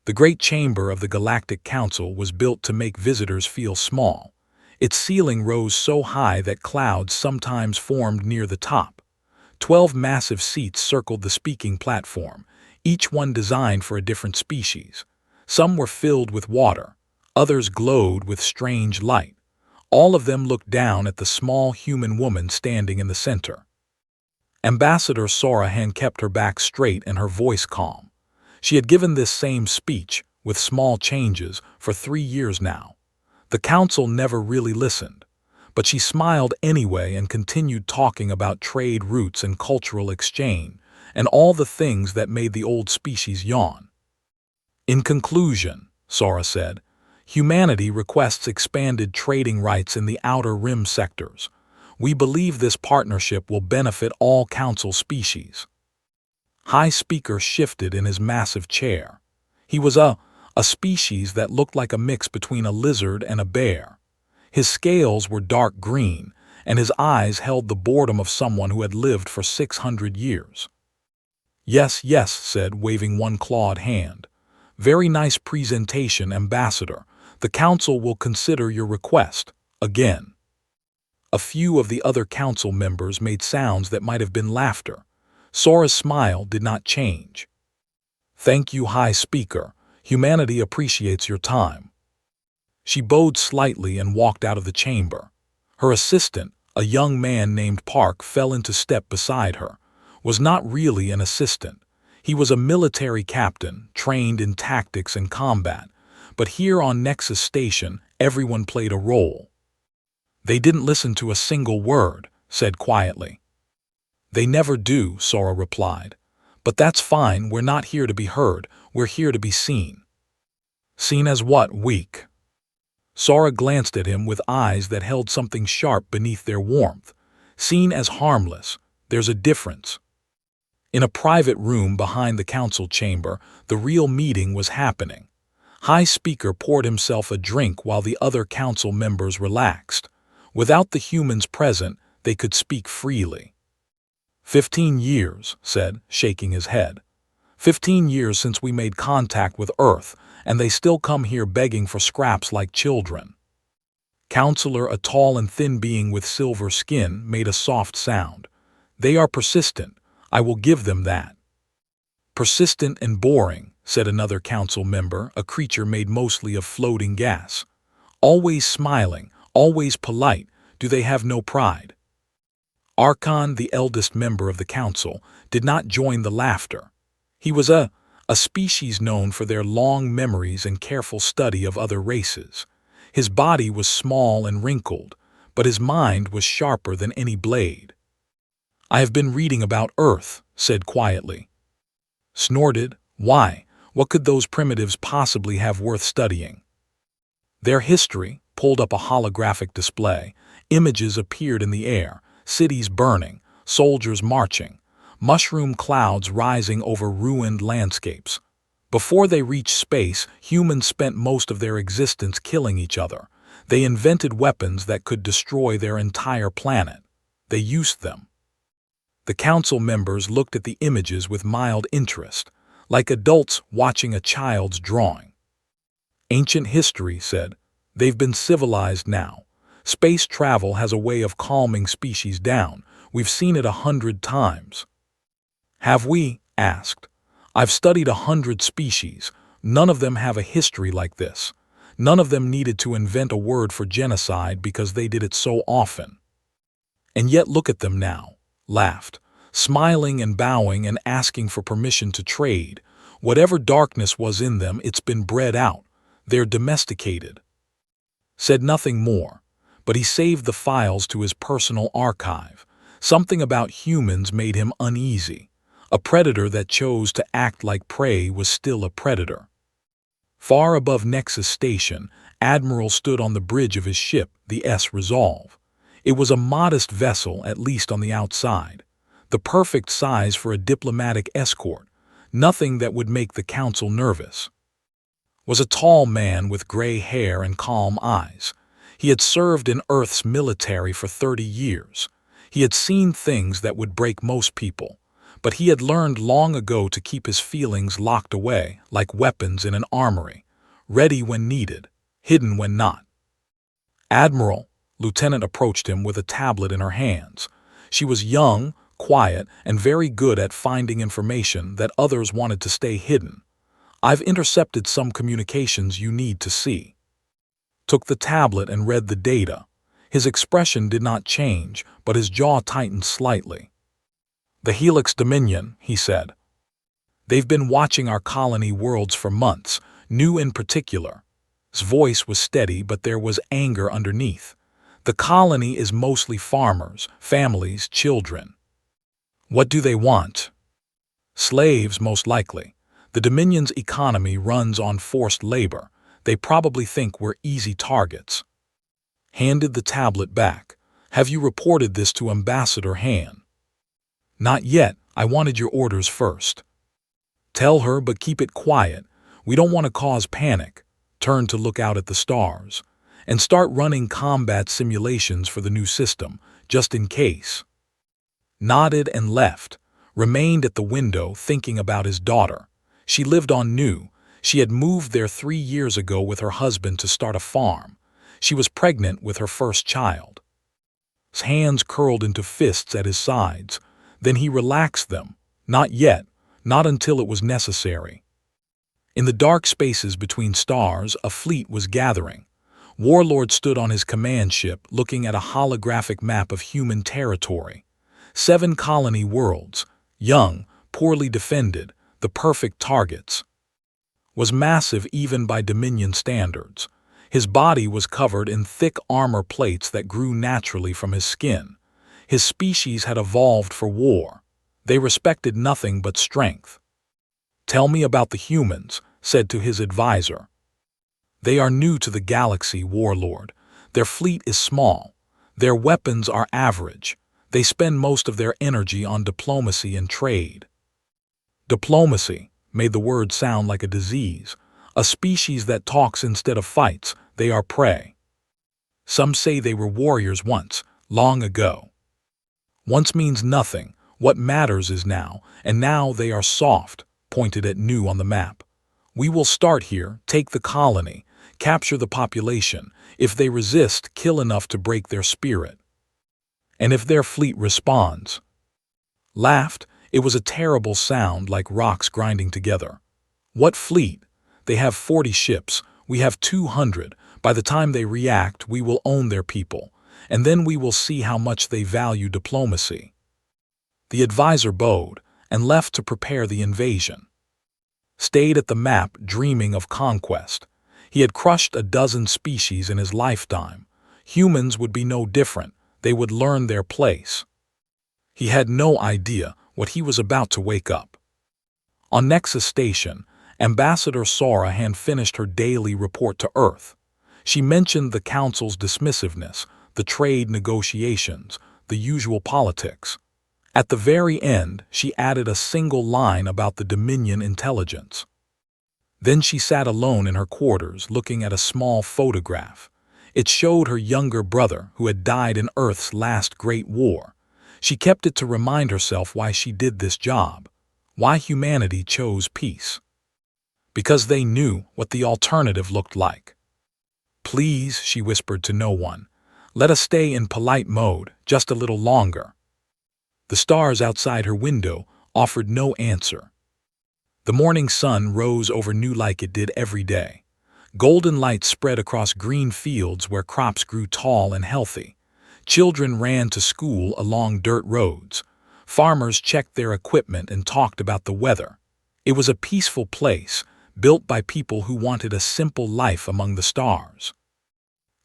The great chamber of the Galactic Council was built to make visitors feel small. Its ceiling rose so high that clouds sometimes formed near the top. 12 massive seats circled the speaking platform, each one designed for a different species. Some were filled with water, others glowed with strange light. All of them looked down at the small human woman standing in the center. Ambassador Sorahan kept her back straight and her voice calm. She had given this same speech, with small changes, for 3 years now. The council never really listened, but she smiled anyway and continued talking about trade routes and cultural exchange, and all the things that made the old species yawn. In conclusion, Sora said, humanity requests expanded trading rights in the Outer Rim sectors. We believe this partnership will benefit all council species. High Speaker shifted in his massive chair. He was a species that looked like a mix between a lizard and a bear. His scales were dark green, and his eyes held the boredom of someone who had lived for 600 years. Yes, yes, said, waving one clawed hand. Very nice presentation, Ambassador. The council will consider your request. Again. A few of the other council members made sounds that might have been laughter. Sora's smile did not change. Thank you, High Speaker. Humanity appreciates your time. She bowed slightly and walked out of the chamber. Her assistant, a young man named Park, fell into step beside her. Was not really an assistant. He was a military captain, trained in tactics and combat. But here on Nexus Station, everyone played a role. They didn't listen to a single word, said quietly. They never do, Sora replied. But that's fine, we're not here to be heard, we're here to be seen. Seen as what, weak? Sora glanced at him with eyes that held something sharp beneath their warmth. Seen as harmless, there's a difference. In a private room behind the council chamber, the real meeting was happening. High Speaker poured himself a drink while the other council members relaxed. Without the humans present, they could speak freely. 15 years, said, shaking his head. 15 years since we made contact with Earth, and they still come here begging for scraps like children. Counselor, a tall and thin being with silver skin, made a soft sound. They are persistent. I will give them that. Persistent and boring, said another council member, a creature made mostly of floating gas. Always smiling, always polite, do they have no pride? Archon, the eldest member of the council, did not join the laughter. He was a species known for their long memories and careful study of other races. His body was small and wrinkled, but his mind was sharper than any blade. I have been reading about Earth, said quietly. Snorted, why? What could those primitives possibly have worth studying? Their history, pulled up a holographic display. Images appeared in the air, cities burning, soldiers marching, mushroom clouds rising over ruined landscapes. Before they reached space, humans spent most of their existence killing each other. They invented weapons that could destroy their entire planet. They used them. The council members looked at the images with mild interest, like adults watching a child's drawing. Ancient history, said. They've been civilized now. Space travel has a way of calming species down. We've seen it 100 times. Have we? Asked. I've studied 100 species. None of them have a history like this. None of them needed to invent a word for genocide because they did it so often. And yet look at them now, laughed, smiling and bowing and asking for permission to trade. Whatever darkness was in them, it's been bred out. They're domesticated. Said nothing more, but he saved the files to his personal archive. Something about humans made him uneasy. A predator that chose to act like prey was still a predator. Far above Nexus Station, Admiral stood on the bridge of his ship, the S Resolve. It was a modest vessel, at least on the outside. The perfect size for a diplomatic escort. Nothing that would make the council nervous. Was a tall man with gray hair and calm eyes. He had served in Earth's military for 30 years. He had seen things that would break most people, but he had learned long ago to keep his feelings locked away, like weapons in an armory, ready when needed, hidden when not. "Admiral," Lieutenant approached him with a tablet in her hands. She was young, quiet, and very good at finding information that others wanted to stay hidden. "I've intercepted some communications you need to see." Took the tablet and read the data. His expression did not change, but his jaw tightened slightly. "The Helix Dominion," he said. "They've been watching our colony worlds for months, new in particular." His voice was steady, but there was anger underneath. "The colony is mostly farmers, families, children." "What do they want?" "Slaves, most likely. The Dominion's economy runs on forced labor. They probably think we're easy targets." Handed the tablet back. "Have you reported this to Ambassador Han?" "Not yet. I wanted your orders first." "Tell her, but keep it quiet. We don't want to cause panic." Turn to look out at the stars. "And start running combat simulations for the new system, just in case." Nodded and left. Remained at the window thinking about his daughter. She lived on New. She had moved there 3 years ago with her husband to start a farm. She was pregnant with her first child. His hands curled into fists at his sides. Then he relaxed them. Not yet. Not until it was necessary. In the dark spaces between stars, a fleet was gathering. Warlord stood on his command ship, looking at a holographic map of human territory. 7 colony worlds, young, poorly defended, the perfect targets. Was massive even by Dominion standards. His body was covered in thick armor plates that grew naturally from his skin. His species had evolved for war. They respected nothing but strength. "Tell me about the humans," said to his advisor. "They are new to the galaxy, Warlord. Their fleet is small. Their weapons are average. They spend most of their energy on diplomacy and trade." Diplomacy made the word sound like a disease. A species that talks instead of fights. They are prey. "Some say they were warriors once, long ago." "Once means nothing. What matters is now, and now they are soft," pointed at New on the map. "We will start here, take the colony, capture the population. If they resist, kill enough to break their spirit. And if their fleet responds." Laughed. It was a terrible sound, like rocks grinding together. "What fleet? They have 40 ships. We have 200. By the time they react, we will own their people. And then we will see how much they value diplomacy." The advisor bowed and left to prepare the invasion. Stayed at the map, dreaming of conquest. He had crushed a dozen species in his lifetime. Humans would be no different. They would learn their place. He had no idea what he was about to wake up. On Nexus Station, Ambassador Sora had finished her daily report to Earth. She mentioned the Council's dismissiveness, the trade negotiations, the usual politics. At the very end, she added a single line about the Dominion intelligence. Then she sat alone in her quarters, looking at a small photograph. It showed her younger brother, who had died in Earth's last great war. She kept it to remind herself why she did this job, why humanity chose peace. Because they knew what the alternative looked like. "Please," she whispered to no one, "let us stay in polite mode just a little longer." The stars outside her window offered no answer. The morning sun rose over New like it did every day. Golden light spread across green fields where crops grew tall and healthy. Children ran to school along dirt roads. Farmers checked their equipment and talked about the weather. It was a peaceful place, built by people who wanted a simple life among the stars.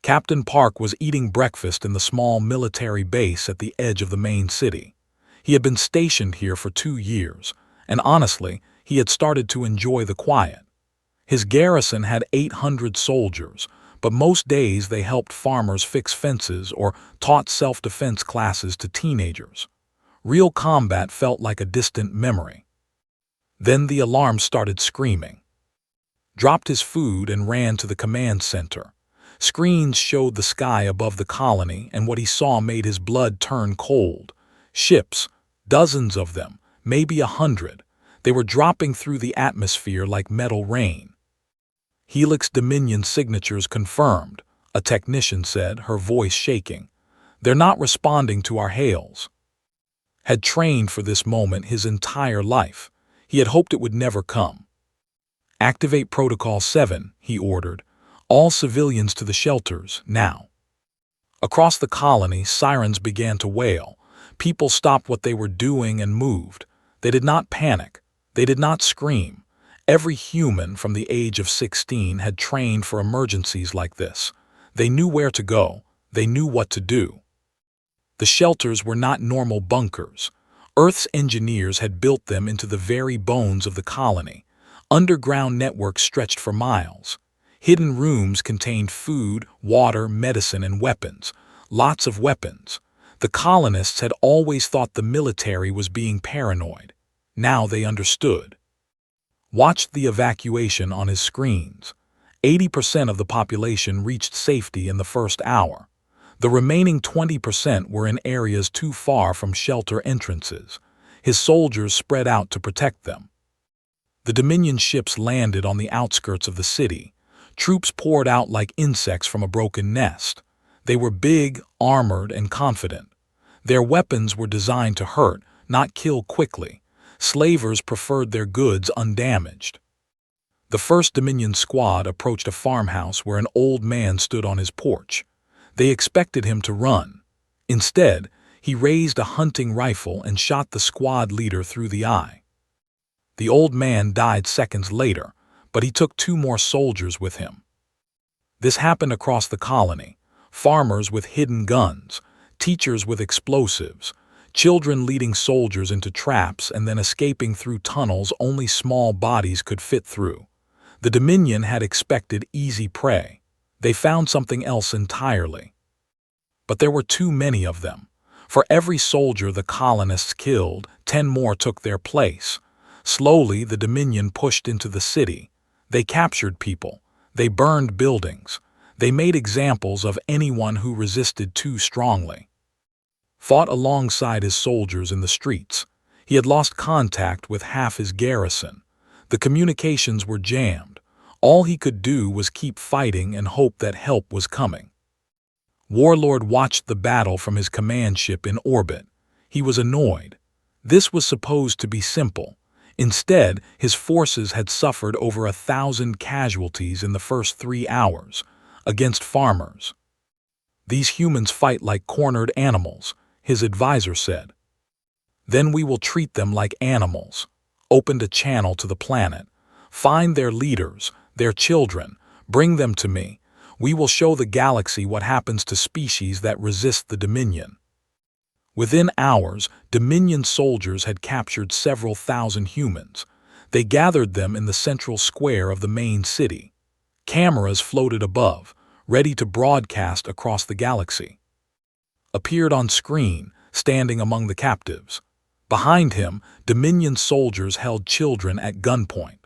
Captain Park was eating breakfast in the small military base at the edge of the main city. He had been stationed here for 2 years, and honestly, he had started to enjoy the quiet. His garrison had 800 soldiers, but most days they helped farmers fix fences or taught self-defense classes to teenagers. Real combat felt like a distant memory. Then the alarm started screaming. Dropped his food and ran to the command center. Screens showed the sky above the colony, and what he saw made his blood turn cold. Ships, dozens of them, maybe 100. They were dropping through the atmosphere like metal rain. Helix Dominion signatures confirmed, a technician said, her voice shaking. They're not responding to our hails. Had trained for this moment his entire life. He had hoped it would never come. Activate Protocol 7, he ordered. All civilians to the shelters, now. Across the colony, sirens began to wail. People stopped what they were doing and moved. They did not panic. They did not scream. Every human from the age of 16 had trained for emergencies like this. They knew where to go. They knew what to do. The shelters were not normal bunkers. Earth's engineers had built them into the very bones of the colony. Underground networks stretched for miles. Hidden rooms contained food, water, medicine, and weapons. Lots of weapons. The colonists had always thought the military was being paranoid. Now they understood. Watched the evacuation on his screens. 80% of the population reached safety in the first hour. The remaining 20% were in areas too far from shelter entrances. His soldiers spread out to protect them. The Dominion ships landed on the outskirts of the city. Troops poured out like insects from a broken nest. They were big, armored, and confident. Their weapons were designed to hurt, not kill quickly. Slavers preferred their goods undamaged. The first Dominion squad approached a farmhouse where an old man stood on his porch. They expected him to run. Instead, he raised a hunting rifle and shot the squad leader through the eye. The old man died seconds later, but he took 2 more soldiers with him. This happened across the colony. Farmers with hidden guns, teachers with explosives, children leading soldiers into traps and then escaping through tunnels only small bodies could fit through. The Dominion had expected easy prey. They found something else entirely. But there were too many of them. For every soldier the colonists killed, 10 more took their place. Slowly, the Dominion pushed into the city. They captured people. They burned buildings. They made examples of anyone who resisted too strongly. Fought alongside his soldiers in the streets. He had lost contact with half his garrison. The communications were jammed. All he could do was keep fighting and hope that help was coming. Warlord watched the battle from his command ship in orbit. He was annoyed. This was supposed to be simple. Instead, his forces had suffered over 1,000 casualties in the first 3 hours, against farmers. These humans fight like cornered animals, his advisor said. Then we will treat them like animals. Opened a channel to the planet. Find their leaders, their children, bring them to me. We will show the galaxy what happens to species that resist the Dominion. Within hours, Dominion soldiers had captured several thousand humans. They gathered them in the central square of the main city. Cameras floated above, ready to broadcast across the galaxy. Appeared on screen, standing among the captives. Behind him, Dominion soldiers held children at gunpoint.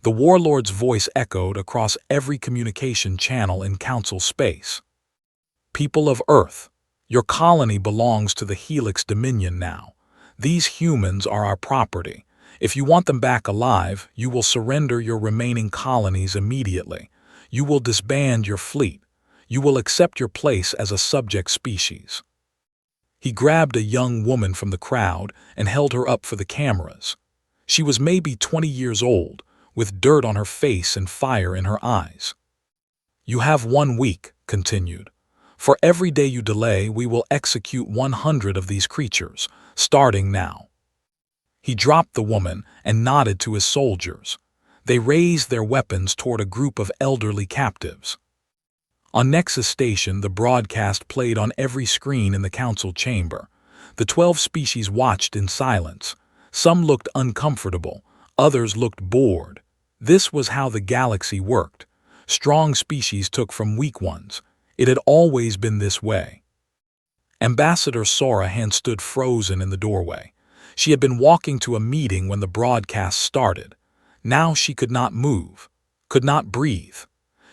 The warlord's voice echoed across every communication channel in Council space. People of Earth, your colony belongs to the Helix Dominion now. These humans are our property. If you want them back alive, you will surrender your remaining colonies immediately. You will disband your fleet. You will accept your place as a subject species. He grabbed a young woman from the crowd and held her up for the cameras. She was maybe 20 years old, with dirt on her face and fire in her eyes. You have 1 week, continued. For every day you delay, we will execute 100 of these creatures, starting now. He dropped the woman and nodded to his soldiers. They raised their weapons toward a group of elderly captives. On Nexus Station, the broadcast played on every screen in the council chamber. The 12 species watched in silence. Some looked uncomfortable, others looked bored. This was how the galaxy worked. Strong species took from weak ones. It had always been this way. Ambassador Sorahan stood frozen in the doorway. She had been walking to a meeting when the broadcast started. Now she could not move, could not breathe.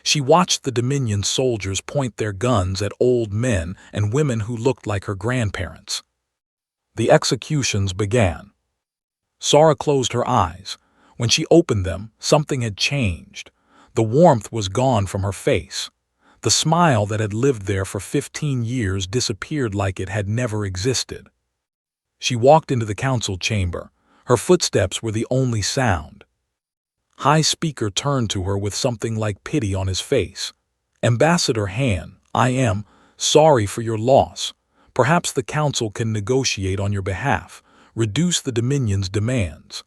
She watched the Dominion soldiers point their guns at old men and women who looked like her grandparents. The executions began. Sara closed her eyes. When she opened them, something had changed. The warmth was gone from her face. The smile that had lived there for 15 years disappeared like it had never existed. She walked into the council chamber. Her footsteps were the only sound. High Speaker turned to her with something like pity on his face. Ambassador Han, I am sorry for your loss. Perhaps the council can negotiate on your behalf, reduce the Dominion's demands.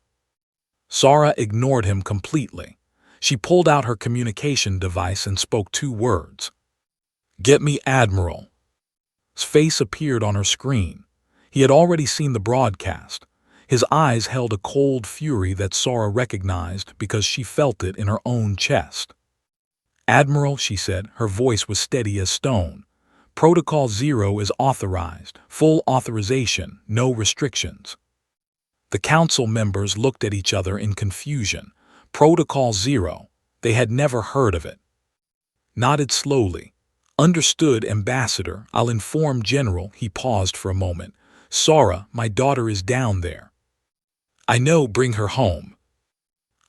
Sara ignored him completely. She pulled out her communication device and spoke 2 words. Get me Admiral. His face appeared on her screen. He had already seen the broadcast. His eyes held a cold fury that Sara recognized because she felt it in her own chest. Admiral, she said, her voice was steady as stone. Protocol 0 is authorized, full authorization, no restrictions. The council members looked at each other in confusion. Protocol 0, they had never heard of it. Nodded slowly. Understood, Ambassador, I'll inform General. He paused for a moment. Sara, my daughter is down there. I know, bring her home.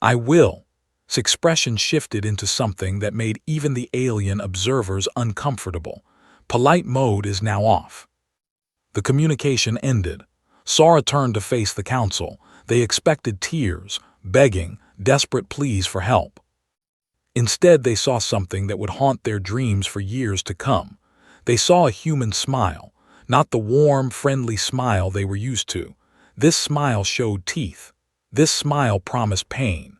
I will. His expression shifted into something that made even the alien observers uncomfortable. Polite mode is now off. The communication ended. Sara turned to face the council. They expected tears, begging, desperate pleas for help. Instead, they saw something that would haunt their dreams for years to come. They saw a human smile, not the warm, friendly smile they were used to. This smile showed teeth. This smile promised pain.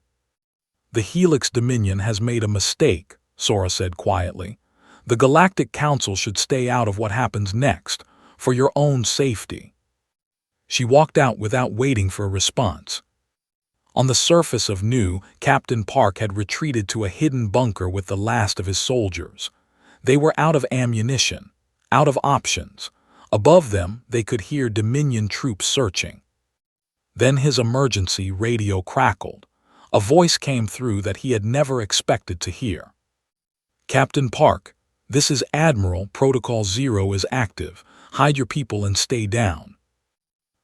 The Helix Dominion has made a mistake, Sara said quietly. The Galactic Council should stay out of what happens next, for your own safety. She walked out without waiting for a response. On the surface of Nu, Captain Park had retreated to a hidden bunker with the last of his soldiers. They were out of ammunition, out of options. Above them, they could hear Dominion troops searching. Then his emergency radio crackled. A voice came through that he had never expected to hear. Captain Park, this is Admiral. Protocol 0 is active. Hide your people and stay down.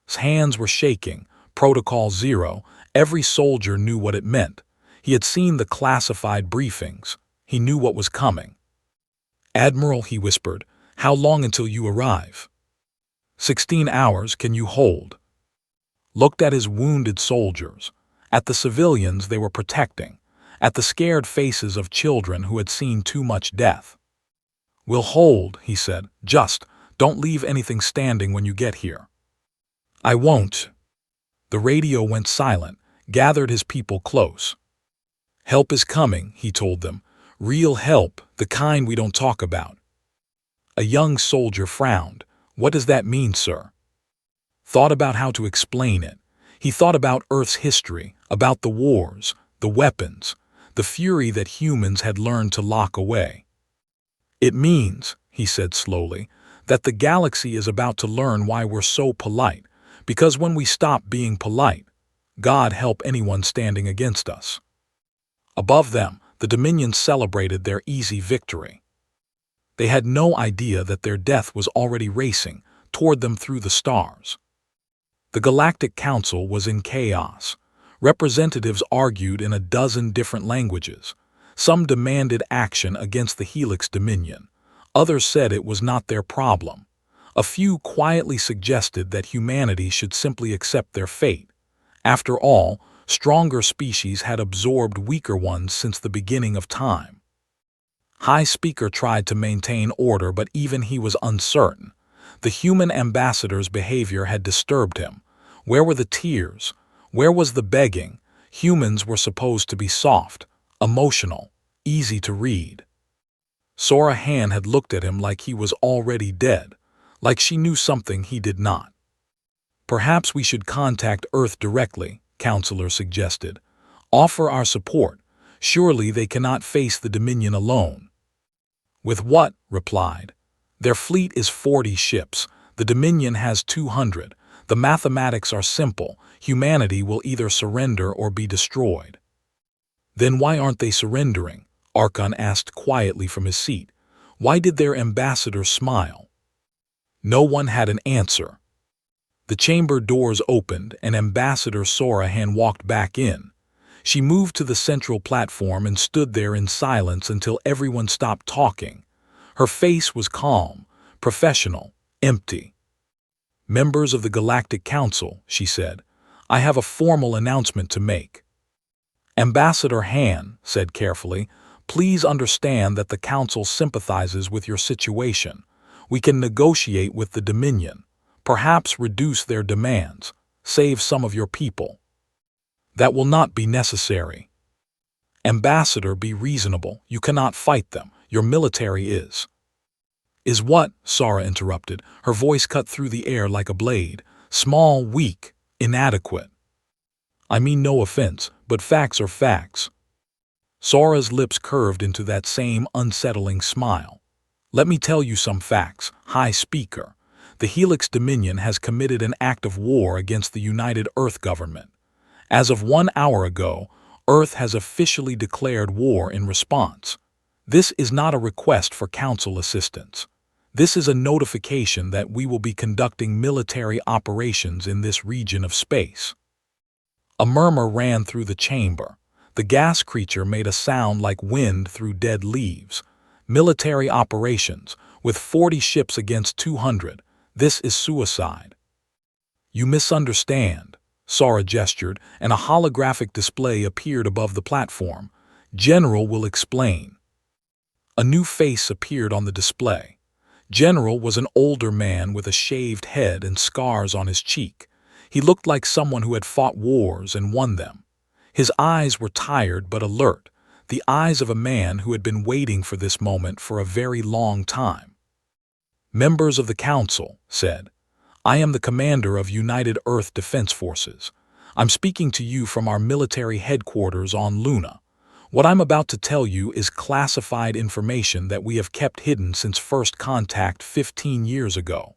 His hands were shaking. Protocol 0, every soldier knew what it meant. He had seen the classified briefings. He knew what was coming. Admiral, he whispered, how long until you arrive? 16 hours, can you hold? Looked at his wounded soldiers, at the civilians they were protecting, at the scared faces of children who had seen too much death. We'll hold, he said, just don't leave anything standing when you get here. I won't. The radio went silent, gathered his people close. Help is coming, he told them. Real help, the kind we don't talk about. A young soldier frowned. What does that mean, sir? Thought about how to explain it. He thought about Earth's history, about the wars, the weapons, the fury that humans had learned to lock away. It means, he said slowly, that the galaxy is about to learn why we're so polite, because when we stop being polite, God help anyone standing against us. Above them, the Dominion celebrated their easy victory. They had no idea that their death was already racing toward them through the stars. The Galactic Council was in chaos. Representatives argued in a dozen different languages. Some demanded action against the Helix Dominion. Others said it was not their problem. A few quietly suggested that humanity should simply accept their fate. After all, stronger species had absorbed weaker ones since the beginning of time. High Speaker tried to maintain order, but even he was uncertain. The human ambassador's behavior had disturbed him. Where were the tears? Where was the begging? Humans were supposed to be soft, emotional, easy to read. Sora Han had looked at him like he was already dead, like she knew something he did not. Perhaps we should contact Earth directly, Counselor suggested. Offer our support. Surely they cannot face the Dominion alone. With what? Replied. Their fleet is 40 ships. The Dominion has 200. The mathematics are simple. Humanity will either surrender or be destroyed. Then why aren't they surrendering? Archon asked quietly from his seat. Why did their ambassador smile? No one had an answer. The chamber doors opened and Ambassador Sorahan walked back in. She moved to the central platform and stood there in silence until everyone stopped talking. Her face was calm, professional, empty. "Members of the Galactic Council," she said, "I have a formal announcement to make." Ambassador Han said carefully, "Please understand that the Council sympathizes with your situation. We can negotiate with the Dominion, perhaps reduce their demands, save some of your people." "That will not be necessary." "Ambassador, be reasonable. You cannot fight them. Your military is." "Is what?" Sara interrupted. Her voice cut through the air like a blade. "Small, weak, inadequate." "I mean no offense, but facts are facts." Sora's lips curved into that same unsettling smile. "Let me tell you some facts, High Speaker. The Helix Dominion has committed an act of war against the United Earth government. As of 1 hour ago, Earth has officially declared war in response. This is not a request for Council assistance. This is a notification that we will be conducting military operations in this region of space." A murmur ran through the chamber. The gas creature made a sound like wind through dead leaves. "Military operations, with 40 ships against 200. This is suicide." "You misunderstand." Sara gestured, and a holographic display appeared above the platform. "General will explain." A new face appeared on the display. General was an older man with a shaved head and scars on his cheek. He looked like someone who had fought wars and won them. His eyes were tired but alert, the eyes of a man who had been waiting for this moment for a very long time. "Members of the Council," said, "I am the commander of United Earth Defense Forces. I'm speaking to you from our military headquarters on Luna. What I'm about to tell you is classified information that we have kept hidden since first contact 15 years ago."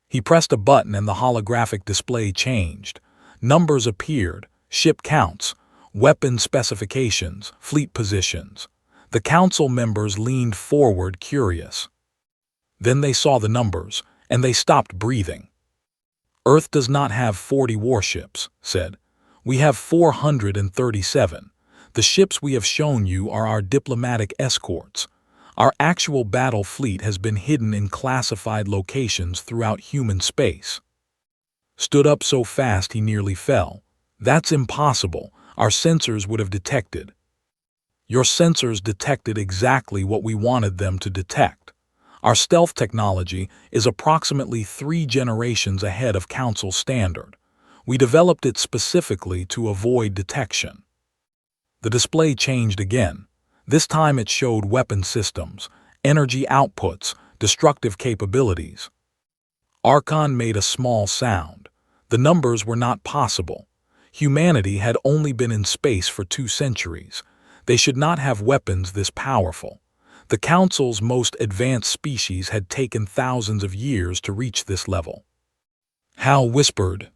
He pressed a button and the holographic display changed. Numbers appeared, ship counts, weapon specifications, fleet positions. The Council members leaned forward curious. Then they saw the numbers, and they stopped breathing. "Earth does not have 40 warships," said. "We have 437. The ships we have shown you are our diplomatic escorts. Our actual battle fleet has been hidden in classified locations throughout human space." Stood up so fast he nearly fell. "That's impossible. Our sensors would have detected." "Your sensors detected exactly what we wanted them to detect. Our stealth technology is approximately 3 generations ahead of Council standard. We developed it specifically to avoid detection." The display changed again. This time it showed weapon systems, energy outputs, destructive capabilities. Archon made a small sound. The numbers were not possible. Humanity had only been in space for 2 centuries. They should not have weapons this powerful. The Council's most advanced species had taken thousands of years to reach this level. Hal whispered.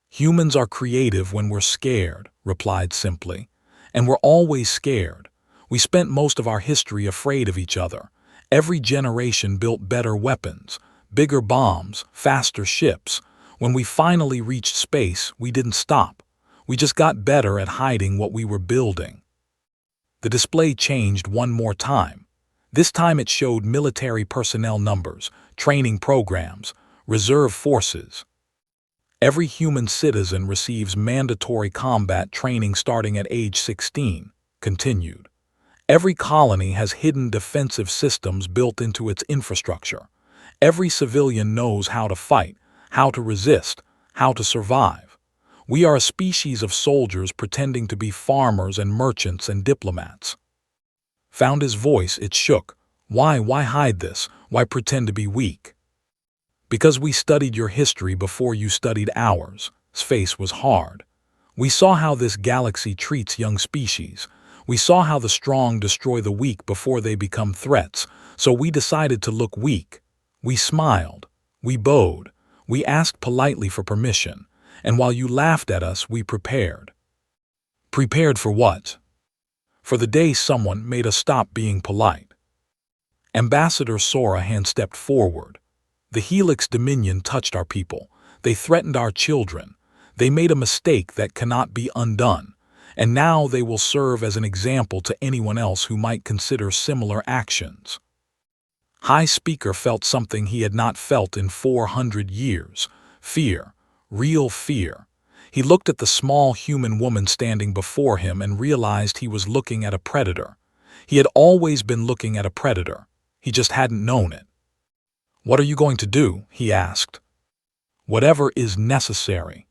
"Humans are creative when we're scared," replied simply. "And we're always scared. We spent most of our history afraid of each other. Every generation built better weapons, bigger bombs, faster ships. When we finally reached space, we didn't stop. We just got better at hiding what we were building." The display changed one more time. This time it showed military personnel numbers, training programs, reserve forces. "Every human citizen receives mandatory combat training starting at age 16, continued. "Every colony has hidden defensive systems built into its infrastructure. Every civilian knows how to fight, how to resist, how to survive. We are a species of soldiers pretending to be farmers and merchants and diplomats." Found his voice, it shook. Why hide this? Why pretend to be weak?" "Because we studied your history before you studied ours." His face was hard. "We saw how this galaxy treats young species. We saw how the strong destroy the weak before they become threats, so we decided to look weak. We smiled. We bowed. We asked politely for permission. And while you laughed at us, we prepared." "Prepared for what?" "For the day someone made us stop being polite." Ambassador Sorahan stepped forward. "The Helix Dominion touched our people. They threatened our children. They made a mistake that cannot be undone, and now they will serve as an example to anyone else who might consider similar actions. High Speaker felt something he had not felt in 400 years. Fear. Real fear. He looked at the small human woman standing before him and realized he was looking at a predator. He had always been looking at a predator. He just hadn't known it. "What are you going to do?" he asked. "Whatever is necessary."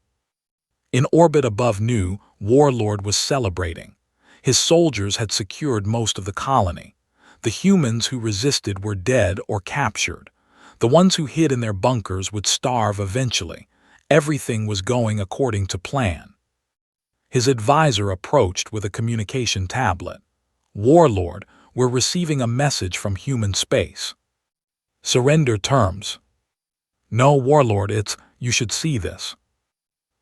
In orbit above New, Warlord was celebrating. His soldiers had secured most of the colony. The humans who resisted were dead or captured. The ones who hid in their bunkers would starve eventually. Everything was going according to plan. His advisor approached with a communication tablet. "Warlord, we're receiving a message from human space." "Surrender terms." "No, Warlord, you should see this."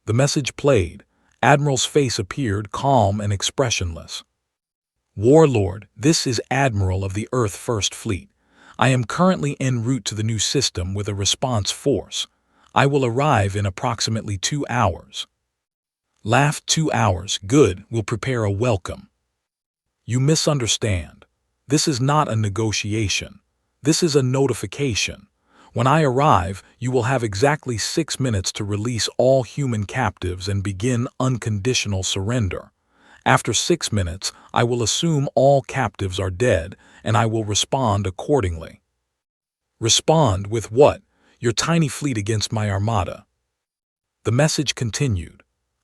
The message played. Admiral's face appeared calm and expressionless. "Warlord, this is Admiral of the Earth First Fleet. I am currently en route to the new system with a response force. I will arrive in approximately 2 hours. Laughed. 2 hours. Good, we'll prepare a welcome. You misunderstand. This is not a negotiation. This is a notification. When I arrive, you will have exactly 6 minutes to release all human captives and begin unconditional surrender. After 6 minutes, I will assume all captives are dead, and I will respond accordingly." "Respond with what? Your tiny fleet against my armada." The message continued.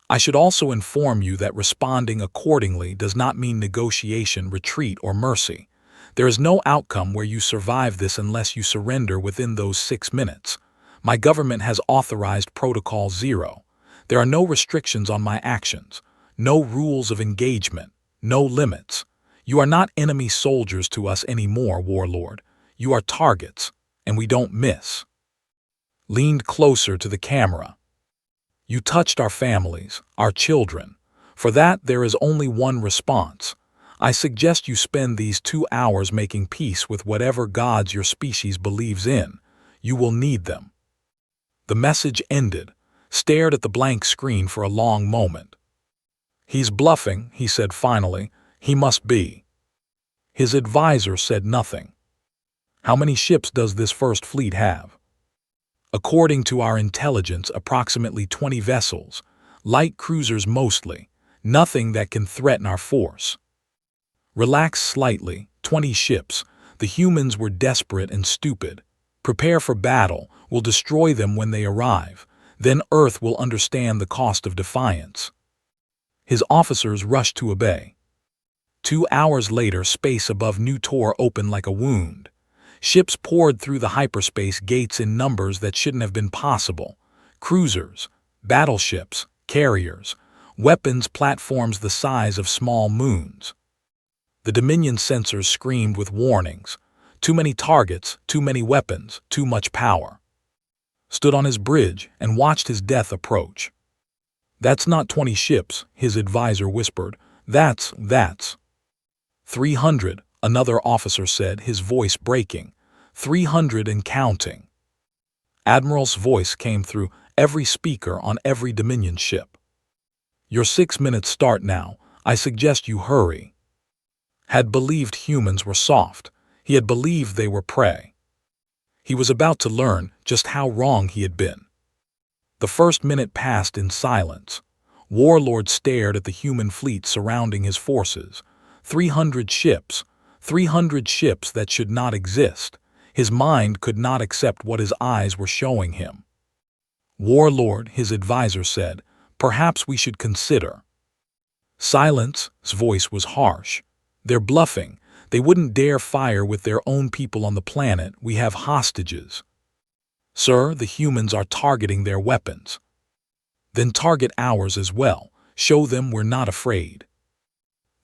"I should also inform you that responding accordingly does not mean negotiation, retreat, or mercy. There is no outcome where you survive this unless you surrender within those 6 minutes. My government has authorized Protocol 0. There are no restrictions on my actions, no rules of engagement, no limits. You are not enemy soldiers to us anymore, Warlord. You are targets, and we don't miss." Leaned closer to the camera. "You touched our families, our children. For that, there is only one response. I suggest you spend these 2 hours making peace with whatever gods your species believes in. You will need them." The message ended, stared at the blank screen for a long moment. "He's bluffing," he said finally. "He must be." His advisor said nothing. "How many ships does this First Fleet have?" "According to our intelligence, approximately 20 vessels. Light cruisers mostly. Nothing that can threaten our force." "Relax slightly. 20 ships. The humans were desperate and stupid. Prepare for battle. We'll destroy them when they arrive. Then Earth will understand the cost of defiance." His officers rushed to obey. 2 hours later, space above New tore open like a wound. Ships poured through the hyperspace gates in numbers that shouldn't have been possible. Cruisers, battleships, carriers, weapons platforms the size of small moons. The Dominion sensors screamed with warnings. Too many targets, too many weapons, too much power. Stood on his bridge and watched his death approach. "That's not 20 ships," his advisor whispered. That's 300, another officer said, his voice breaking. 300 and counting. Admiral's voice came through every speaker on every Dominion ship. "Your 6 minutes start now. I suggest you hurry." Had believed humans were soft. He had believed they were prey. He was about to learn just how wrong he had been. The first minute passed in silence. Warlord stared at the human fleet surrounding his forces. 300 ships. 300 ships that should not exist. His mind could not accept what his eyes were showing him. "Warlord," his advisor said, "perhaps we should consider." "Silence." His voice was harsh. "They're bluffing. They wouldn't dare fire with their own people on the planet. We have hostages." "Sir, the humans are targeting their weapons." "Then target ours as well. Show them we're not afraid."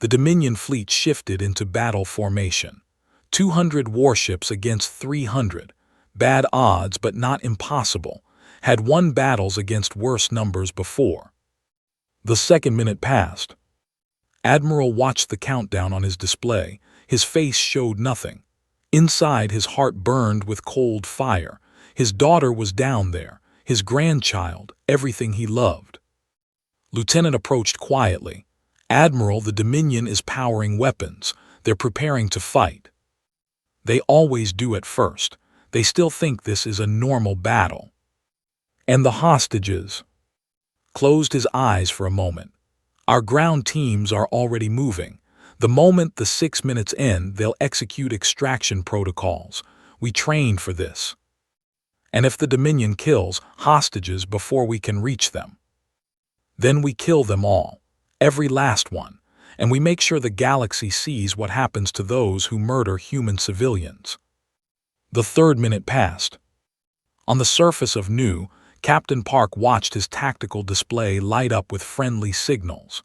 The Dominion fleet shifted into battle formation. 200 warships against 300. Bad odds, but not impossible. Had won battles against worse numbers before. The second minute passed. Admiral watched the countdown on his display. His face showed nothing. Inside, his heart burned with cold fire. His daughter was down there. his grandchild, everything he loved. Lieutenant approached quietly. Admiral, the Dominion is powering weapons. They're preparing to fight. They always do at first. They still think this is a normal battle. And the hostages? Closed his eyes for a moment. Our ground teams are already moving. The moment the 6 minutes end, they'll execute extraction protocols. We trained for this. And if the Dominion kills hostages before we can reach them, then we kill them all, every last one, and we make sure the galaxy sees what happens to those who murder human civilians. The 3rd minute passed. On the surface of Nu, Captain Park watched his tactical display light up with friendly signals.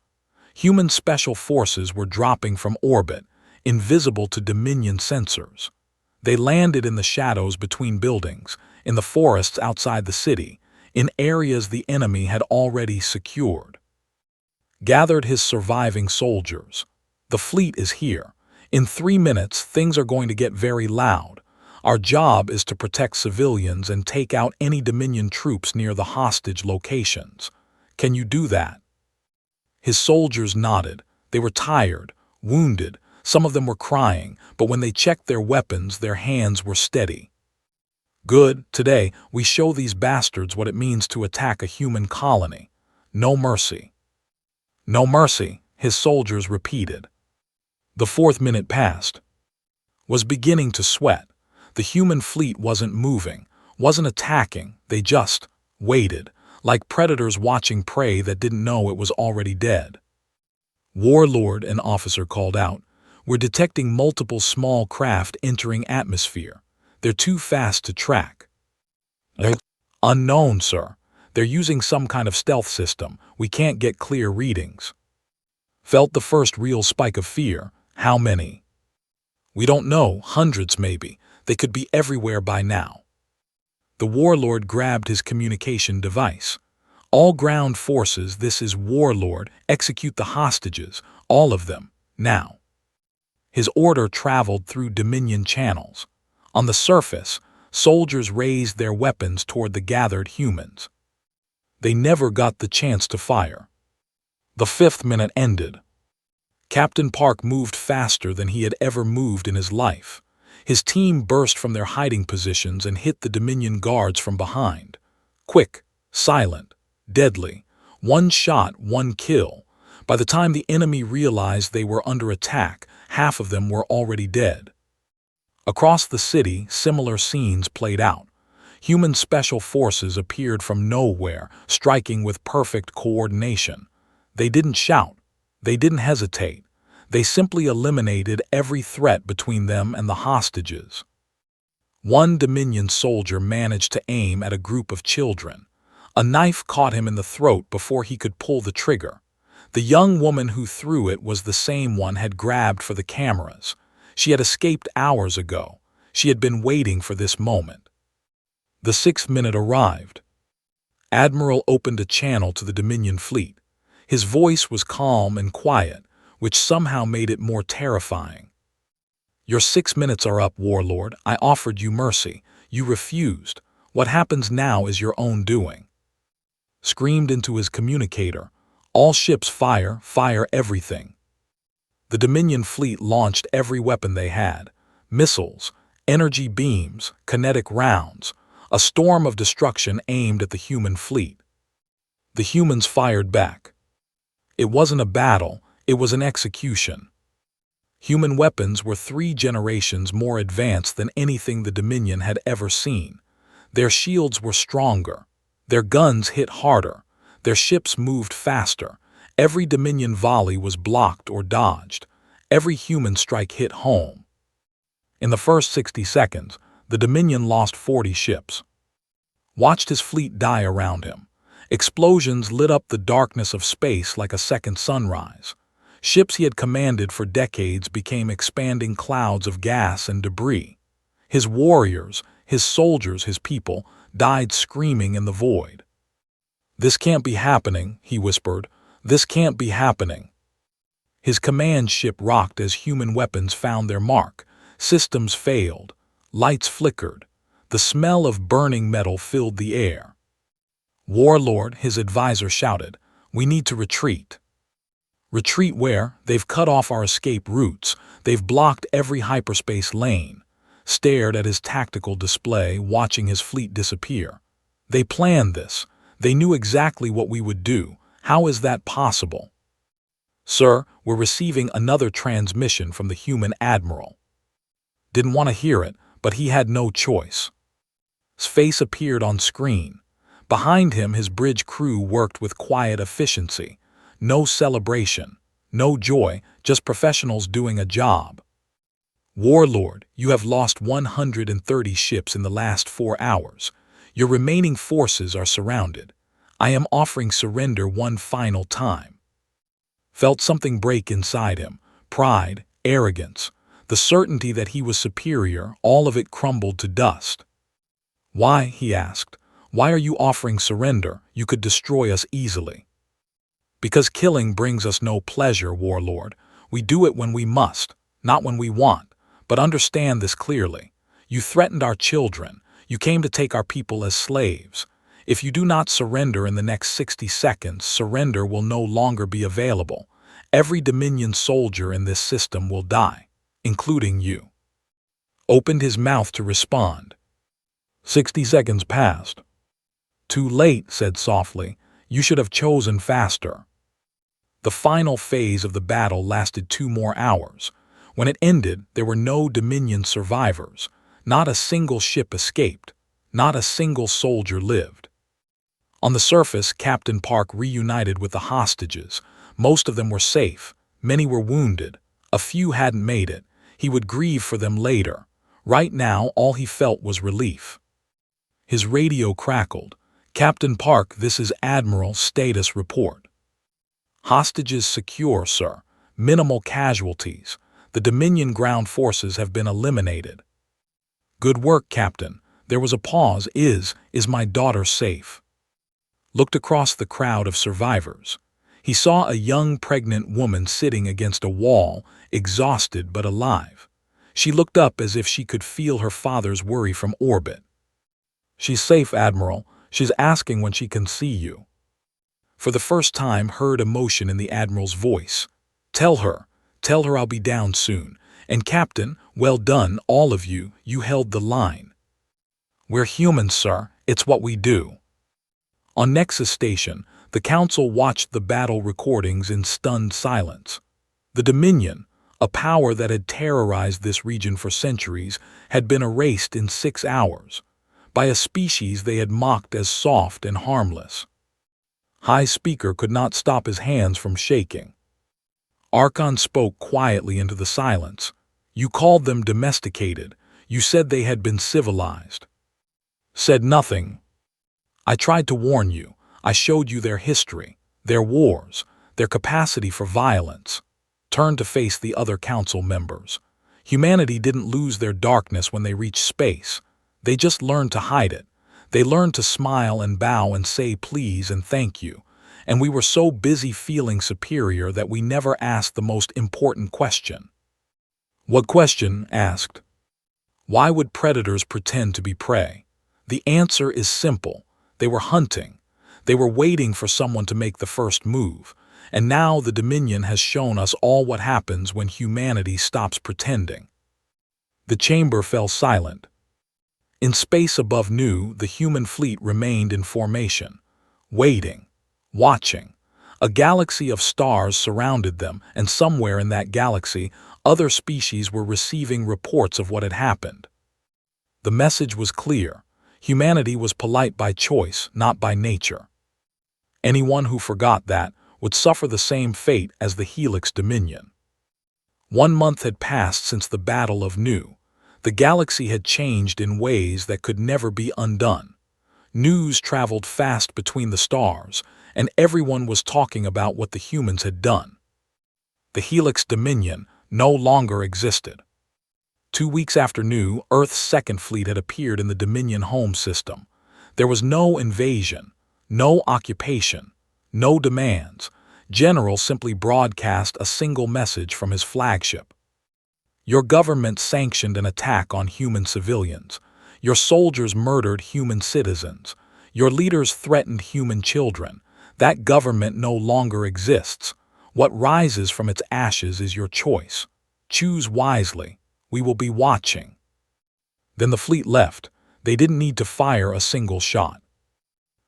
Human special forces were dropping from orbit, invisible to Dominion sensors. They landed in the shadows between buildings, in the forests outside the city, in areas the enemy had already secured. Gathered his surviving soldiers. The fleet is here. In 3 minutes, things are going to get very loud. Our job is to protect civilians and take out any Dominion troops near the hostage locations. Can you do that? His soldiers nodded. They were tired, wounded. Some of them were crying, but when they checked their weapons, their hands were steady. Good. Today, we show these bastards what it means to attack a human colony. No mercy. No mercy, his soldiers repeated. The 4th minute passed. Was beginning to sweat. The human fleet wasn't moving, wasn't attacking. They just waited, like predators watching prey that didn't know it was already dead. Warlord, an officer called out. We're detecting multiple small craft entering atmosphere. They're too fast to track. Unknown, sir. They're using some kind of stealth system. We can't get clear readings. Felt the first real spike of fear. How many? We don't know. Hundreds, maybe. They could be everywhere by now. The warlord grabbed his communication device. All ground forces, this is Warlord. Execute the hostages. All of them. Now. His order traveled through Dominion channels. On the surface, soldiers raised their weapons toward the gathered humans. They never got the chance to fire. The 5th minute ended. Captain Park moved faster than he had ever moved in his life. His team burst from their hiding positions and hit the Dominion guards from behind. Quick, silent, deadly. One shot, one kill. By the time the enemy realized they were under attack, half of them were already dead. Across the city, similar scenes played out. Human special forces appeared from nowhere, striking with perfect coordination. They didn't shout. They didn't hesitate. They simply eliminated every threat between them and the hostages. One Dominion soldier managed to aim at a group of children. A knife caught him in the throat before he could pull the trigger. The young woman who threw it was the same one had grabbed for the cameras. She had escaped hours ago. She had been waiting for this moment. The 6th minute arrived. Admiral opened a channel to the Dominion fleet. His voice was calm and quiet, which somehow made it more terrifying. Your 6 minutes are up, Warlord. I offered you mercy. You refused. What happens now is your own doing. Screamed into his communicator. All ships fire, fire everything. The Dominion fleet launched every weapon they had. Missiles, energy beams, kinetic rounds. A storm of destruction aimed at the human fleet. The humans fired back. It wasn't a battle. It was an execution. Human weapons were 3 generations more advanced than anything the Dominion had ever seen. Their shields were stronger. Their guns hit harder. Their ships moved faster. Every Dominion volley was blocked or dodged. Every human strike hit home. In the first 60 seconds, the Dominion lost 40 ships. Watched his fleet die around him. Explosions lit up the darkness of space like a second sunrise. Ships he had commanded for decades became expanding clouds of gas and debris. His warriors, his soldiers, his people, died screaming in the void. "This can't be happening," he whispered. "This can't be happening." His command ship rocked as human weapons found their mark. Systems failed. Lights flickered. The smell of burning metal filled the air. Warlord, his advisor shouted. We need to retreat. Retreat where? They've cut off our escape routes. They've blocked every hyperspace lane. Stared at his tactical display, watching his fleet disappear. They planned this. They knew exactly what we would do. How is that possible? Sir, we're receiving another transmission from the human admiral. Didn't want to hear it, but he had no choice. His face appeared on screen. Behind him, his bridge crew worked with quiet efficiency. No celebration, no joy, just professionals doing a job. Warlord, you have lost 130 ships in the last 4 hours. Your remaining forces are surrounded. I am offering surrender one final time. Felt something break inside him. Pride, arrogance, the certainty that he was superior, all of it crumbled to dust. Why, he asked, why are you offering surrender? You could destroy us easily. Because killing brings us no pleasure, Warlord. We do it when we must, not when we want. But understand this clearly. You threatened our children. You came to take our people as slaves. If you do not surrender in the next 60 seconds, surrender will no longer be available. Every Dominion soldier in this system will die, including you. Opened his mouth to respond. 60 seconds passed. Too late, said softly. You should have chosen faster. The final phase of the battle lasted 2 more hours. When it ended, there were no Dominion survivors. Not a single ship escaped. Not a single soldier lived. On the surface, Captain Park reunited with the hostages. Most of them were safe. Many were wounded. A few hadn't made it. He would grieve for them later. Right now, all he felt was relief. His radio crackled. Captain Park, this is Admiral status report. Hostages secure, sir. Minimal casualties. The Dominion ground forces have been eliminated. Good work, Captain. There was a pause. Is my daughter safe? Looked across the crowd of survivors. He saw a young pregnant woman sitting against a wall, exhausted but alive. She looked up as if she could feel her father's worry from orbit. She's safe, Admiral. She's asking when she can see you. For the first time, heard emotion in the Admiral's voice. Tell her I'll be down soon. And Captain, well done, all of you, you held the line. We're humans, sir. It's what we do. On Nexus Station, the Council watched the battle recordings in stunned silence. The Dominion, a power that had terrorized this region for centuries, had been erased in 6 hours. By a species they had mocked as soft and harmless. High Speaker could not stop his hands from shaking. Archon spoke quietly into the silence. You called them domesticated. You said they had been civilized. Said nothing. I tried to warn you. I showed you their history, their wars, their capacity for violence. Turned to face the other council members. Humanity didn't lose their darkness when they reached space. They just learned to hide it. They learned to smile and bow and say please and thank you. And we were so busy feeling superior that we never asked the most important question. What question? Asked. Why would predators pretend to be prey? The answer is simple. They were hunting. They were waiting for someone to make the first move. And now the Dominion has shown us all what happens when humanity stops pretending. The chamber fell silent. In space above Nu, the human fleet remained in formation, waiting, watching. A galaxy of stars surrounded them, and somewhere in that galaxy, other species were receiving reports of what had happened. The message was clear. Humanity was polite by choice, not by nature. Anyone who forgot that would suffer the same fate as the Helix Dominion. 1 month had passed since the Battle of Nu. The galaxy had changed in ways that could never be undone. News traveled fast between the stars, and everyone was talking about what the humans had done. The Helix Dominion no longer existed. 2 weeks after Nu, Earth's second fleet had appeared in the Dominion home system. There was no invasion, no occupation, no demands. General simply broadcast a single message from his flagship. Your government sanctioned an attack on human civilians. Your soldiers murdered human citizens. Your leaders threatened human children. That government no longer exists. What rises from its ashes is your choice. Choose wisely. We will be watching." Then the fleet left. They didn't need to fire a single shot.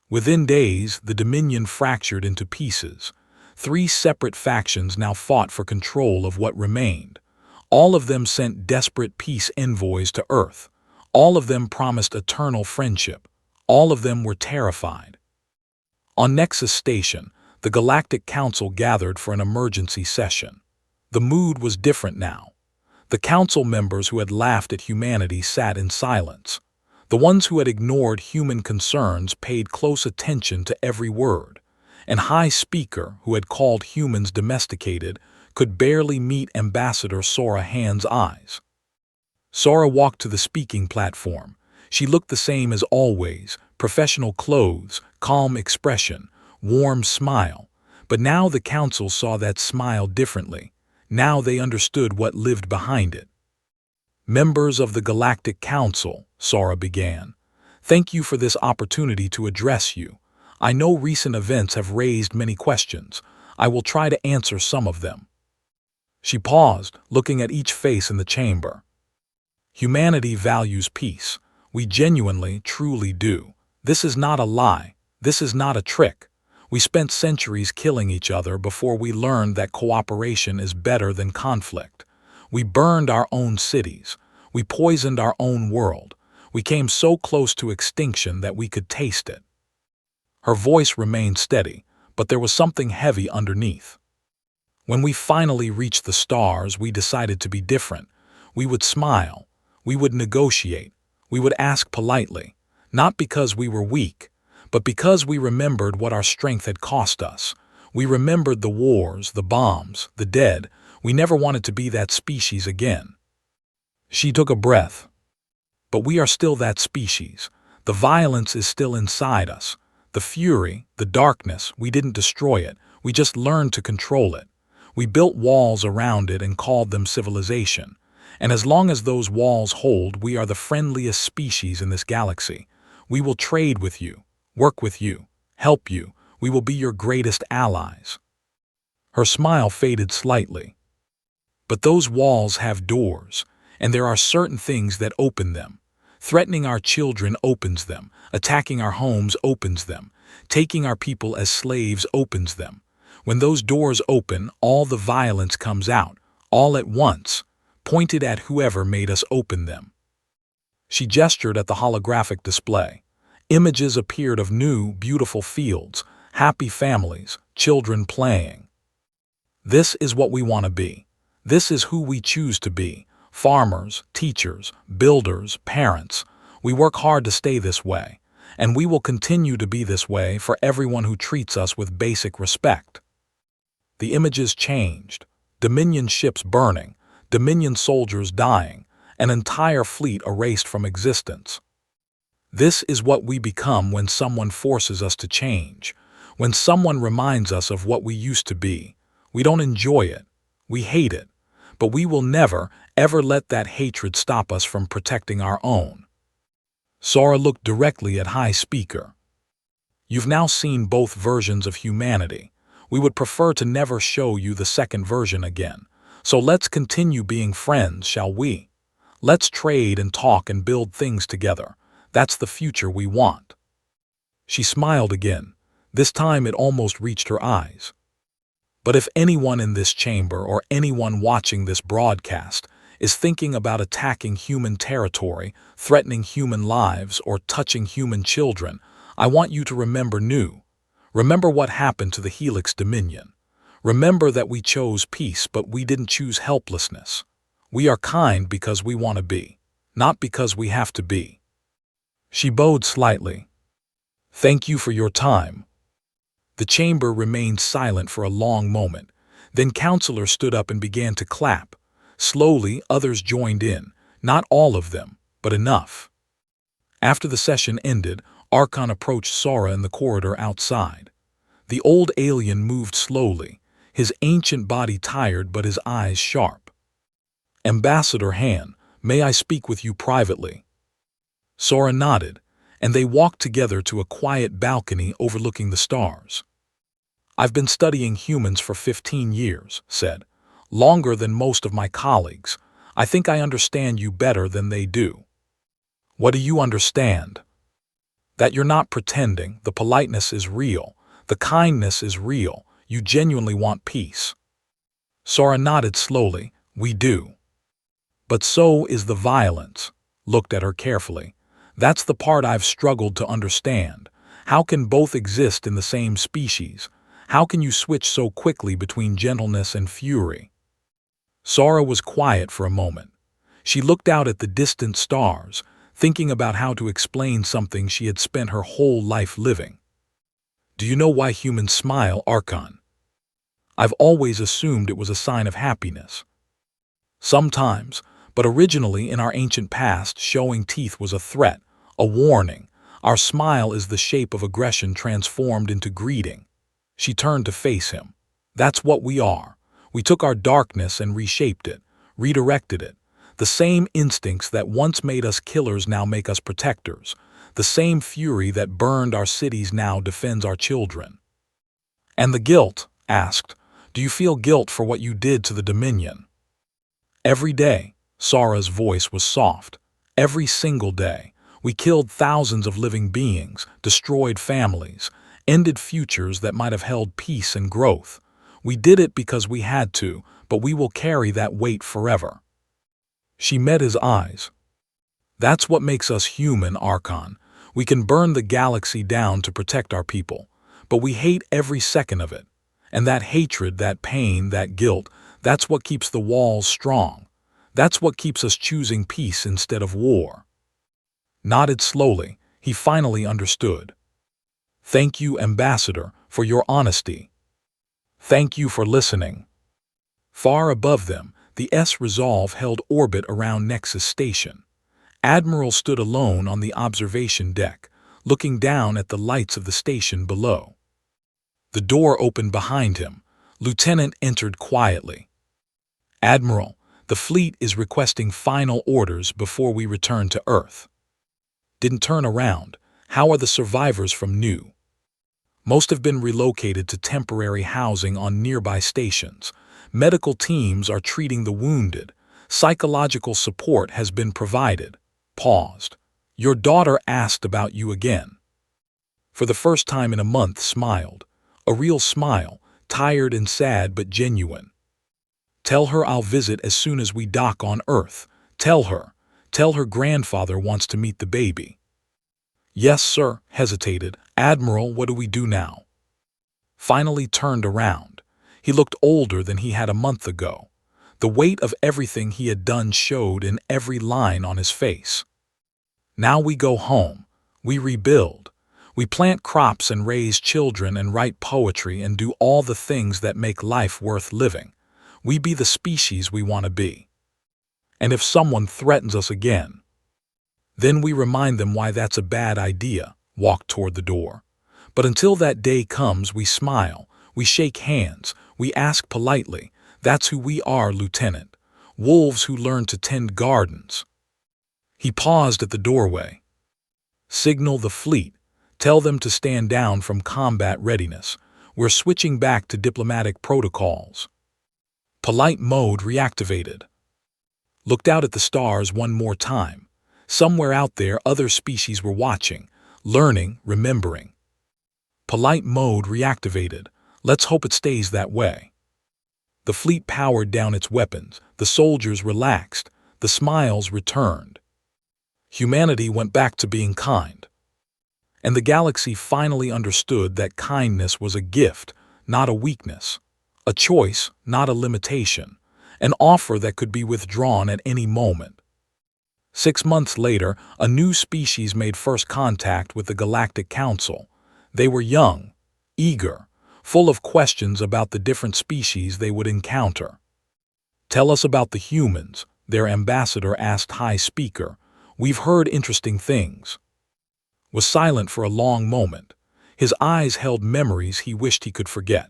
Within days, the Dominion fractured into pieces. 3 separate factions now fought for control of what remained. All of them sent desperate peace envoys to Earth. All of them promised eternal friendship. All of them were terrified. On Nexus Station, the Galactic Council gathered for an emergency session. The mood was different now. The council members who had laughed at humanity sat in silence. The ones who had ignored human concerns paid close attention to every word. And High Speaker, who had called humans domesticated, could barely meet Ambassador Sora Hand's eyes. Sora walked to the speaking platform. She looked the same as always, professional clothes, calm expression, warm smile. But now the council saw that smile differently. Now they understood what lived behind it. "Members of the Galactic Council," Sora began, "thank you for this opportunity to address you. I know recent events have raised many questions. I will try to answer some of them." She paused, looking at each face in the chamber. "Humanity values peace. We genuinely, truly do. This is not a lie. This is not a trick. We spent centuries killing each other before we learned that cooperation is better than conflict. We burned our own cities. We poisoned our own world. We came so close to extinction that we could taste it." Her voice remained steady, but there was something heavy underneath. "When we finally reached the stars, we decided to be different. We would smile. We would negotiate. We would ask politely, not because we were weak, but because we remembered what our strength had cost us. We remembered the wars, the bombs, the dead. We never wanted to be that species again." She took a breath. "But we are still that species. The violence is still inside us. The fury, the darkness, we didn't destroy it. We just learned to control it. We built walls around it and called them civilization. And as long as those walls hold, we are the friendliest species in this galaxy. We will trade with you, work with you, help you. We will be your greatest allies." Her smile faded slightly. "But those walls have doors, and there are certain things that open them. Threatening our children opens them. Attacking our homes opens them. Taking our people as slaves opens them. When those doors open, all the violence comes out, all at once, pointed at whoever made us open them." She gestured at the holographic display. Images appeared of new, beautiful fields, happy families, children playing. "This is what we want to be. This is who we choose to be. Farmers, teachers, builders, parents. We work hard to stay this way, and we will continue to be this way for everyone who treats us with basic respect." The images changed. Dominion ships burning, Dominion soldiers dying, an entire fleet erased from existence. This is what we become when someone forces us to change, when someone reminds us of what we used to be. We don't enjoy it. We hate it. But we will never, ever let that hatred stop us from protecting our own. Sora looked directly at High Speaker. "You've now seen both versions of humanity. We would prefer to never show you the second version again. So let's continue being friends, shall we? Let's trade and talk and build things together. That's the future we want." She smiled again. This time it almost reached her eyes. "But if anyone in this chamber or anyone watching this broadcast is thinking about attacking human territory, threatening human lives, or touching human children, I want you to remember Remember what happened to the Helix Dominion. Remember that we chose peace, but we didn't choose helplessness. We are kind because we want to be, not because we have to be." She bowed slightly. "Thank you for your time." The chamber remained silent for a long moment. Then Counselor stood up and began to clap. Slowly, others joined in, not all of them, but enough. After the session ended, Archon approached Sora in the corridor outside. The old alien moved slowly, his ancient body tired but his eyes sharp. "Ambassador Han, may I speak with you privately?" Sora nodded. and they walked together to a quiet balcony overlooking the stars. "I've been studying humans for 15 years," said. "Longer than most of my colleagues. I think I understand you better than they do." "What do you understand?" "That you're not pretending, the politeness is real, the kindness is real, you genuinely want peace." Sora nodded slowly. "We do. But so is the violence." Looked at her carefully. "That's the part I've struggled to understand. How can both exist in the same species? How can you switch so quickly between gentleness and fury?" Sora was quiet for a moment. She looked out at the distant stars, thinking about how to explain something she had spent her whole life living. "Do you know why humans smile, Archon?" "I've always assumed it was a sign of happiness." "Sometimes, but originally in our ancient past, showing teeth was a threat, a warning. Our smile is the shape of aggression transformed into greeting." She turned to face him. "That's what we are. We took our darkness and reshaped it, redirected it. The same instincts that once made us killers now make us protectors. The same fury that burned our cities now defends our children." "And the guilt?" asked. "Do you feel guilt for what you did to the Dominion?" "Every day." Sora's voice was soft. "Every single day. We killed thousands of living beings, destroyed families, ended futures that might have held peace and growth. We did it because we had to, but we will carry that weight forever." She met his eyes. "That's what makes us human, Archon. We can burn the galaxy down to protect our people, but we hate every second of it. And that hatred, that pain, that guilt, that's what keeps the walls strong. That's what keeps us choosing peace instead of war." Nodded slowly, he finally understood. "Thank you, Ambassador, for your honesty. Thank you for listening." Far above them, the S-Resolve held orbit around Nexus Station. Admiral stood alone on the observation deck, looking down at the lights of the station below. The door opened behind him. Lieutenant entered quietly. "Admiral, the fleet is requesting final orders before we return to Earth." Didn't turn around. "How are the survivors from New?" "Most have been relocated to temporary housing on nearby stations. Medical teams are treating the wounded. Psychological support has been provided." Paused. "Your daughter asked about you again." For the first time in a month, smiled. A real smile, tired and sad but genuine. "Tell her I'll visit as soon as we dock on Earth. Tell her grandfather wants to meet the baby." "Yes, sir." Hesitated. "Admiral, what do we do now?" Finally turned around. He looked older than he had a month ago. The weight of everything he had done showed in every line on his face. "Now we go home. We rebuild. We plant crops and raise children and write poetry and do all the things that make life worth living. We be the species we want to be. And if someone threatens us again, then we remind them why that's a bad idea." Walk toward the door. "But until that day comes, we smile, we shake hands, we ask politely. That's who we are, Lieutenant. Wolves who learn to tend gardens." He paused at the doorway. "Signal the fleet. Tell them to stand down from combat readiness. We're switching back to diplomatic protocols." Polite mode reactivated. Looked out at the stars one more time. Somewhere out there, other species were watching, learning, remembering. Polite mode reactivated. Let's hope it stays that way. The fleet powered down its weapons. The soldiers relaxed. The smiles returned. Humanity went back to being kind. And the galaxy finally understood that kindness was a gift, not a weakness. A choice, not a limitation. An offer that could be withdrawn at any moment. 6 months later, a new species made first contact with the Galactic Council. They were young, eager, full of questions about the different species they would encounter. "Tell us about the humans," their ambassador asked High Speaker. "We've heard interesting things." Was silent for a long moment. His eyes held memories he wished he could forget.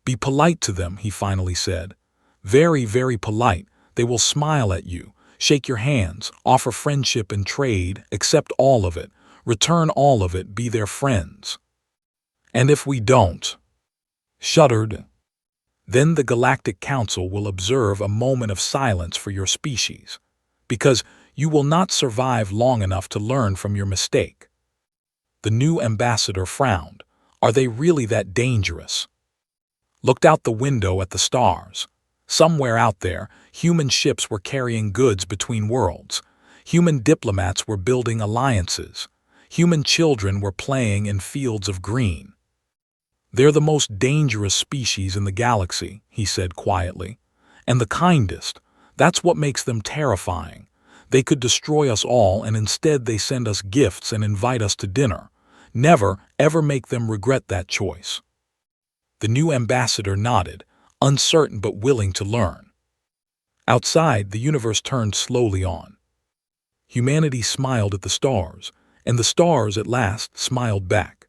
"Be polite to them," he finally said. "Very, very polite. They will smile at you, shake your hands, offer friendship and trade, accept all of it. Return all of it, be their friends. And if we don't, shuddered, then the Galactic Council will observe a moment of silence for your species, because you will not survive long enough to learn from your mistake. The new ambassador frowned. Are they really that dangerous? Looked out the window at the stars. Somewhere out there, human ships were carrying goods between worlds. Human diplomats were building alliances. Human children were playing in fields of green. They're the most dangerous species in the galaxy, he said quietly. And the kindest. That's what makes them terrifying. They could destroy us all, and instead they send us gifts and invite us to dinner. Never, ever make them regret that choice. The new ambassador nodded, uncertain but willing to learn. Outside, the universe turned slowly on. Humanity smiled at the stars, and the stars at last smiled back.